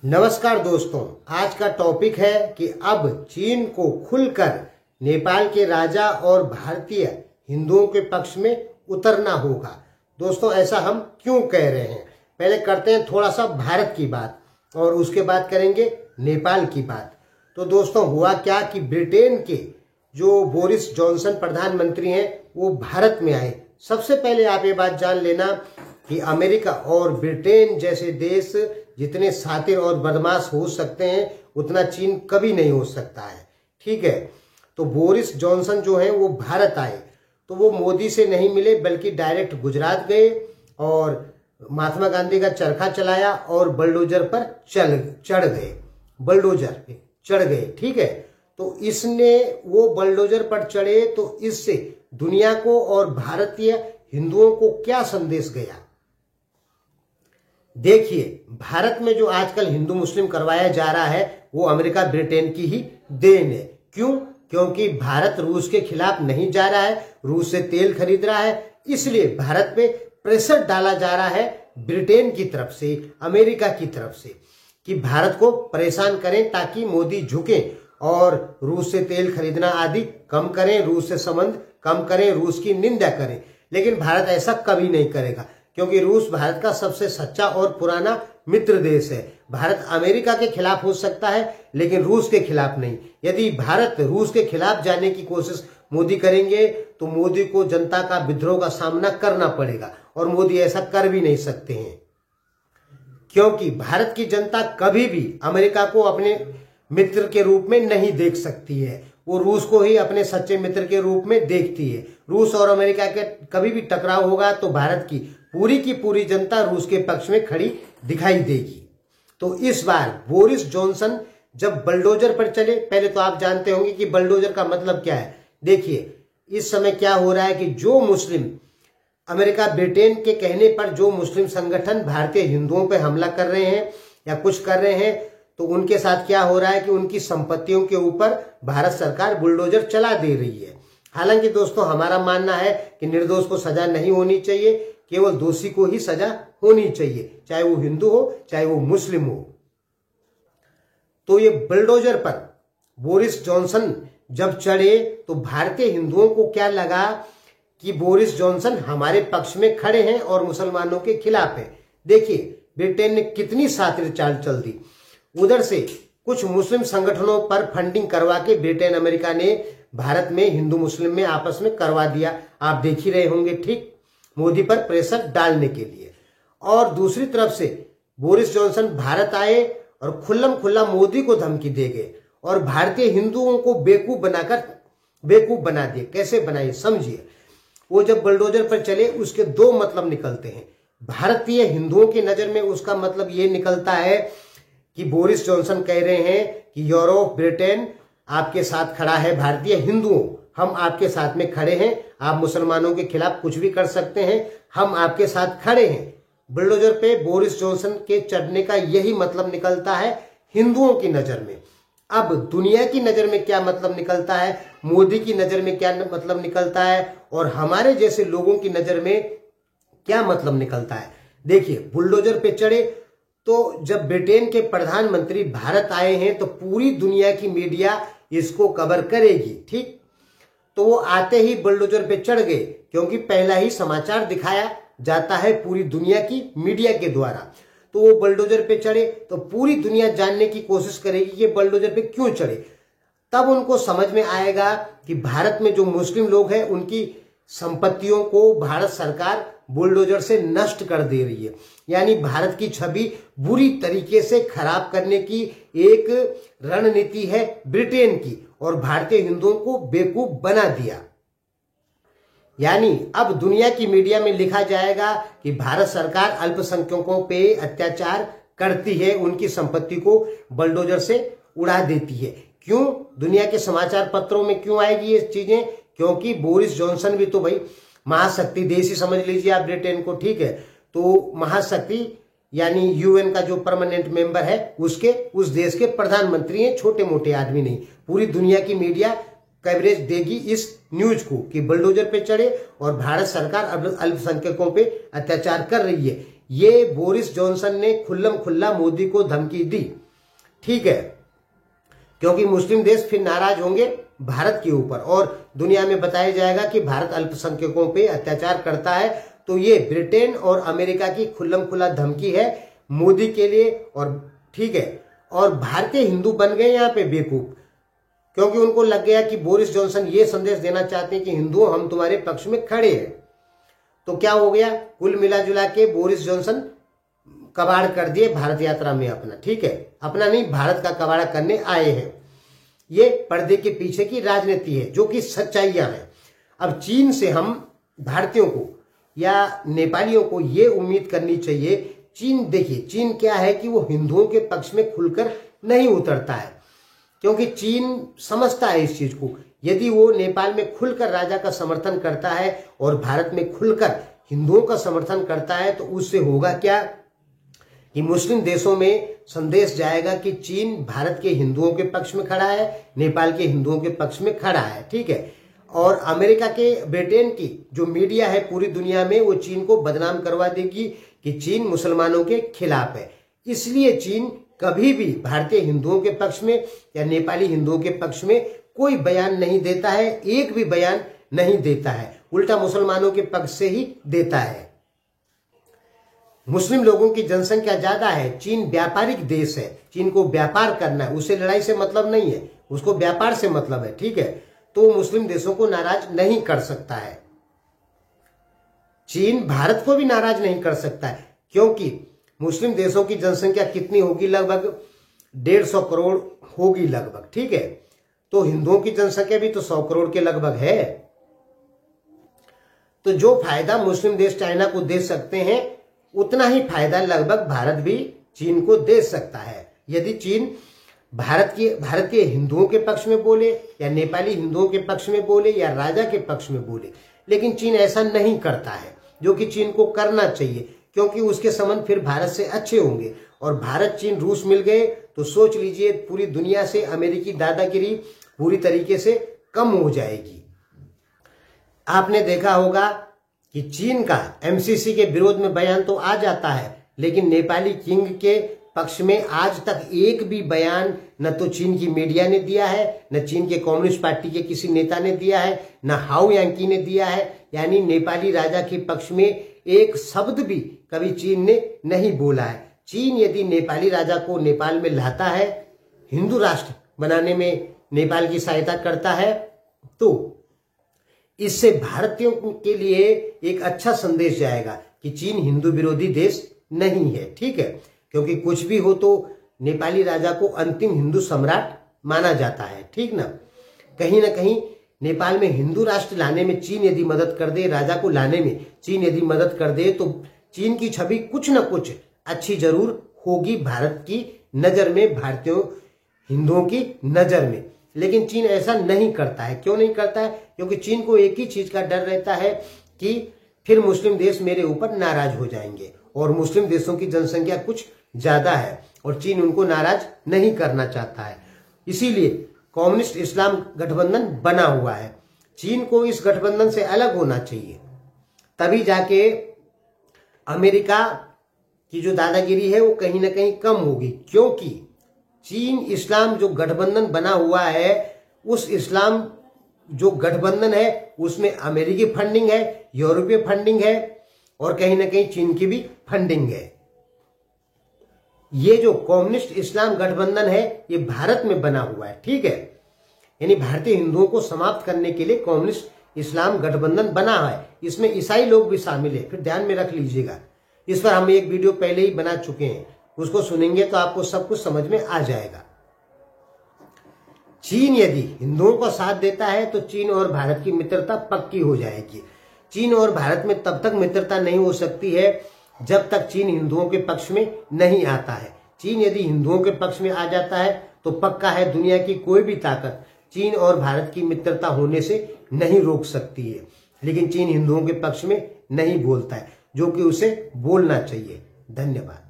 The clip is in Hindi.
नमस्कार दोस्तों, आज का टॉपिक है कि अब चीन को खुलकर नेपाल के राजा और भारतीय हिंदुओं के पक्ष में उतरना होगा। दोस्तों, ऐसा हम क्यों कह रहे हैं? पहले करते हैं थोड़ा सा भारत की बात और उसके बाद करेंगे नेपाल की बात। तो दोस्तों, हुआ क्या कि ब्रिटेन के जो बोरिस जॉनसन प्रधानमंत्री हैं वो भारत में आए। सबसे पहले आप ये बात जान लेना कि अमेरिका और ब्रिटेन जैसे देश जितने शातिर और बदमाश हो सकते हैं उतना चीन कभी नहीं हो सकता है। ठीक है, तो बोरिस जॉनसन जो है वो भारत आए तो वो मोदी से नहीं मिले बल्कि डायरेक्ट गुजरात गए और महात्मा गांधी का चरखा चलाया और बुलडोजर पर चढ़ गए, बुलडोजर पे चढ़ गए। ठीक है, तो इसने वो बुलडोजर पर चढ़े तो इससे दुनिया को और भारतीय हिंदुओं को क्या संदेश गया? देखिए, भारत में जो आजकल हिंदू मुस्लिम करवाया जा रहा है वो अमेरिका ब्रिटेन की ही देन है। क्यों? क्योंकि भारत रूस के खिलाफ नहीं जा रहा है, रूस से तेल खरीद रहा है, इसलिए भारत पे प्रेशर डाला जा रहा है ब्रिटेन की तरफ से, अमेरिका की तरफ से कि भारत को परेशान करें ताकि मोदी झुके और रूस से तेल खरीदना आदि कम करें, रूस से संबंध कम करें, रूस की निंदा करें। लेकिन भारत ऐसा कभी नहीं करेगा क्योंकि रूस भारत का सबसे सच्चा और पुराना मित्र देश है। भारत अमेरिका के खिलाफ हो सकता है लेकिन रूस के खिलाफ नहीं। यदि भारत रूस के खिलाफ जाने की कोशिश मोदी करेंगे तो मोदी को जनता का विद्रोह का सामना करना पड़ेगा और मोदी ऐसा कर भी नहीं सकते हैं क्योंकि भारत की जनता कभी भी अमेरिका को अपने मित्र के रूप में नहीं देख सकती है, वो रूस को ही अपने सच्चे मित्र के रूप में देखती है। रूस और अमेरिका के कभी भी टकराव होगा तो भारत की पूरी जनता रूस के पक्ष में खड़ी दिखाई देगी। तो इस बार बोरिस जॉनसन जब बुलडोजर पर चले, पहले तो आप जानते होंगे कि बुलडोजर का मतलब क्या है। देखिए, इस समय क्या हो रहा है कि जो मुस्लिम अमेरिका ब्रिटेन के कहने पर जो मुस्लिम संगठन भारतीय हिंदुओं पर हमला कर रहे हैं या कुछ कर रहे हैं तो उनके साथ क्या हो रहा है कि उनकी संपत्तियों के ऊपर भारत सरकार बुलडोजर चला दे रही है। हालांकि दोस्तों, हमारा मानना है कि निर्दोष को सजा नहीं होनी चाहिए, केवल दोषी को ही सजा होनी चाहिए, चाहे वो हिंदू हो चाहे वो मुस्लिम हो। तो ये बुलडोजर पर बोरिस जॉनसन जब चढ़े तो भारतीय हिंदुओं को क्या लगा कि बोरिस जॉनसन हमारे पक्ष में खड़े हैं और मुसलमानों के खिलाफ है। देखिए, ब्रिटेन ने कितनी शातिर चाल चल दी। उधर से कुछ मुस्लिम संगठनों पर फंडिंग करवा के ब्रिटेन अमेरिका ने भारत में हिंदू मुस्लिम में आपस में करवा दिया। आप देख ही रहे होंगे, ठीक, मोदी पर प्रेशर डालने के लिए। और दूसरी तरफ से बोरिस जॉनसन भारत आए और खुल्लम खुल्ला मोदी को धमकी दे गए और भारतीय हिंदुओं को बेवकूफ बना दिए। कैसे बनाए समझिए। वो जब बुलडोजर पर चले उसके दो मतलब निकलते हैं। भारतीय हिंदुओं की नजर में उसका मतलब ये निकलता है कि बोरिस जॉनसन कह रहे हैं कि यूरोप ब्रिटेन आपके साथ खड़ा है, भारतीय हिंदुओं हम आपके साथ में खड़े हैं, आप मुसलमानों के खिलाफ कुछ भी कर सकते हैं, हम आपके साथ खड़े हैं। बुलडोजर पे बोरिस जॉनसन के चढ़ने का यही मतलब निकलता है हिंदुओं की नजर में। अब दुनिया की नजर में क्या मतलब निकलता है, मोदी की नजर में क्या मतलब निकलता है और हमारे जैसे लोगों की नजर में क्या मतलब निकलता है। देखिए, बुलडोजर पे चढ़े तो जब ब्रिटेन के प्रधानमंत्री भारत आए हैं तो पूरी दुनिया की मीडिया इसको कवर करेगी। ठीक, तो वो आते ही बुलडोजर पे चढ़ गए क्योंकि पहला ही समाचार दिखाया जाता है पूरी दुनिया की मीडिया के द्वारा। तो वो बुलडोजर पे चढ़े तो पूरी दुनिया जानने की कोशिश करेगी कि बुलडोजर पे क्यों चढ़े। तब उनको समझ में आएगा कि भारत में जो मुस्लिम लोग हैं उनकी संपत्तियों को भारत सरकार बुलडोजर से नष्ट कर दे रही है, यानी भारत की छवि बुरी तरीके से खराब करने की एक रणनीति है ब्रिटेन की और भारतीय हिंदुओं को बेवकूफ बना दिया। यानी अब दुनिया की मीडिया में लिखा जाएगा कि भारत सरकार अल्पसंख्यकों पे अत्याचार करती है, उनकी संपत्ति को बुलडोजर से उड़ा देती है। क्यों? दुनिया के समाचार पत्रों में क्यों आएगी ये चीजें? क्योंकि बोरिस जॉनसन भी तो भाई महाशक्ति देश ही समझ लीजिए आप ब्रिटेन को, ठीक है, तो महाशक्ति यानी यूएन का जो परमानेंट मेंबर है उसके उस देश के प्रधानमंत्री हैं, छोटे मोटे आदमी नहीं। पूरी दुनिया की मीडिया कवरेज देगी इस न्यूज को कि बुलडोजर पे चढ़े और भारत सरकार अल्पसंख्यकों पे अत्याचार कर रही है। ये बोरिस जॉनसन ने खुल्लम खुल्ला मोदी को धमकी दी, ठीक है, क्योंकि मुस्लिम देश फिर नाराज होंगे भारत के ऊपर और दुनिया में बताया जाएगा कि भारत अल्पसंख्यकों पे अत्याचार करता है। तो ये ब्रिटेन और अमेरिका की खुल्लम खुल्ला धमकी है मोदी के लिए, और ठीक है, और भारतीय हिंदू बन गए यहाँ पे बेवकूफ, क्योंकि उनको लग गया कि बोरिस जॉनसन ये संदेश देना चाहते हैं कि हिंदुओं हम तुम्हारे पक्ष में खड़े हैं। तो क्या हो गया, कुल मिला जुला के बोरिस जॉनसन कबाड़ कर दिए भारत यात्रा में अपना, ठीक है, अपना नहीं भारत का कबाड़ा करने आए हैं। ये पर्दे के पीछे की राजनीति है जो कि सच्चाइयां हैं। अब चीन से हम भारतीयों को या नेपालियों को ये उम्मीद करनी चाहिए, चीन देखिए, चीन क्या है कि वो हिंदुओं के पक्ष में खुलकर नहीं उतरता है, क्योंकि चीन समझता है इस चीज को। यदि वो नेपाल में खुलकर राजा का समर्थन करता है और भारत में खुलकर हिंदुओं का समर्थन करता है तो उससे होगा क्या कि मुस्लिम देशों में संदेश जाएगा कि चीन भारत के हिंदुओं के पक्ष में खड़ा है, नेपाल के हिंदुओं के पक्ष में खड़ा है, ठीक है। और अमेरिका के, ब्रिटेन की जो मीडिया है पूरी दुनिया में, वो चीन को बदनाम करवा देगी कि चीन मुसलमानों के खिलाफ है। इसलिए चीन कभी भी भारतीय हिंदुओं के पक्ष में या नेपाली हिंदुओं के पक्ष में कोई बयान नहीं देता है, एक भी बयान नहीं देता है, उल्टा मुसलमानों के पक्ष से ही देता है। मुस्लिम लोगों की जनसंख्या ज्यादा है, चीन व्यापारिक देश है, चीन को व्यापार करना है, उसे लड़ाई से मतलब नहीं है, उसको व्यापार से मतलब है, ठीक है। तो मुस्लिम देशों को नाराज नहीं कर सकता है, चीन भारत को भी नाराज नहीं कर सकता है, क्योंकि मुस्लिम देशों की जनसंख्या कितनी होगी, लगभग 150 करोड़ होगी लगभग, ठीक है। तो हिंदुओं की जनसंख्या भी तो 100 करोड़ के लगभग है। तो जो फायदा मुस्लिम देश चाइना को दे सकते हैं उतना ही फायदा लगभग भारत भी चीन को दे सकता है, यदि चीन भारत के हिंदुओं के पक्ष में बोले या नेपाली हिंदुओं के पक्ष में बोले या राजा के पक्ष में बोले। लेकिन चीन ऐसा नहीं करता है, जो कि चीन को करना चाहिए, क्योंकि उसके संबंध फिर भारत से अच्छे होंगे। और भारत चीन रूस मिल गए तो सोच लीजिए पूरी दुनिया से अमेरिकी दादागिरी पूरी तरीके से कम हो जाएगी। आपने देखा होगा कि चीन का एमसीसी के विरोध में बयान तो आ जाता है, लेकिन नेपाली किंग के पक्ष में आज तक एक भी बयान न तो चीन की मीडिया ने दिया है, न चीन के कम्युनिस्ट पार्टी के किसी नेता ने दिया है, न हाउ यांकी ने दिया है। यानी नेपाली राजा के पक्ष में एक शब्द भी कभी चीन ने नहीं बोला है। चीन यदि नेपाली राजा को नेपाल में लाता है, हिंदू राष्ट्र बनाने में नेपाल की सहायता करता है, तो इससे भारतीयों के लिए एक अच्छा संदेश जाएगा कि चीन हिंदू विरोधी देश नहीं है, ठीक है। क्योंकि कुछ भी हो तो नेपाली राजा को अंतिम हिंदू सम्राट माना जाता है, ठीक ना। कहीं ना कहीं नेपाल में हिंदू राष्ट्र लाने में चीन यदि मदद कर दे, राजा को लाने में चीन यदि मदद कर दे, तो चीन की छवि कुछ न कुछ अच्छी जरूर होगी भारत की नजर में, भारतीयों हिंदुओं की नजर में। लेकिन चीन ऐसा नहीं करता है। क्यों नहीं करता है? क्योंकि चीन को एक ही चीज का डर रहता है कि फिर मुस्लिम देश मेरे ऊपर नाराज हो जाएंगे, और मुस्लिम देशों की जनसंख्या कुछ ज्यादा है और चीन उनको नाराज नहीं करना चाहता है। इसीलिए कम्युनिस्ट इस्लाम गठबंधन बना हुआ है। चीन को इस गठबंधन से अलग होना चाहिए, तभी जाके अमेरिका की जो दादागिरी है वो कहीं ना कहीं कम होगी। क्योंकि चीन इस्लाम जो गठबंधन बना हुआ है, उस इस्लाम जो गठबंधन है उसमें अमेरिकी फंडिंग है, यूरोपीय फंडिंग है, और कहीं ना कहीं चीन की भी फंडिंग है। ये जो कम्युनिस्ट इस्लाम गठबंधन है ये भारत में बना हुआ है, ठीक है। यानी भारतीय हिंदुओं को समाप्त करने के लिए कम्युनिस्ट इस्लाम गठबंधन बना है। इसमें ईसाई लोग भी शामिल है, फिर ध्यान में रख लीजिएगा। इस पर हम एक वीडियो पहले ही बना चुके हैं, उसको सुनेंगे तो आपको सब कुछ समझ में आ जाएगा। चीन यदि हिंदुओं को साथ देता है तो चीन और भारत की मित्रता पक्की हो जाएगी। चीन और भारत में तब तक मित्रता नहीं हो सकती है जब तक चीन हिंदुओं के पक्ष में नहीं आता है। चीन यदि हिंदुओं के पक्ष में आ जाता है तो पक्का है दुनिया की कोई भी ताकत चीन और भारत की मित्रता होने से नहीं रोक सकती है। लेकिन चीन हिंदुओं के पक्ष में नहीं बोलता है, जो कि उसे बोलना चाहिए। धन्यवाद।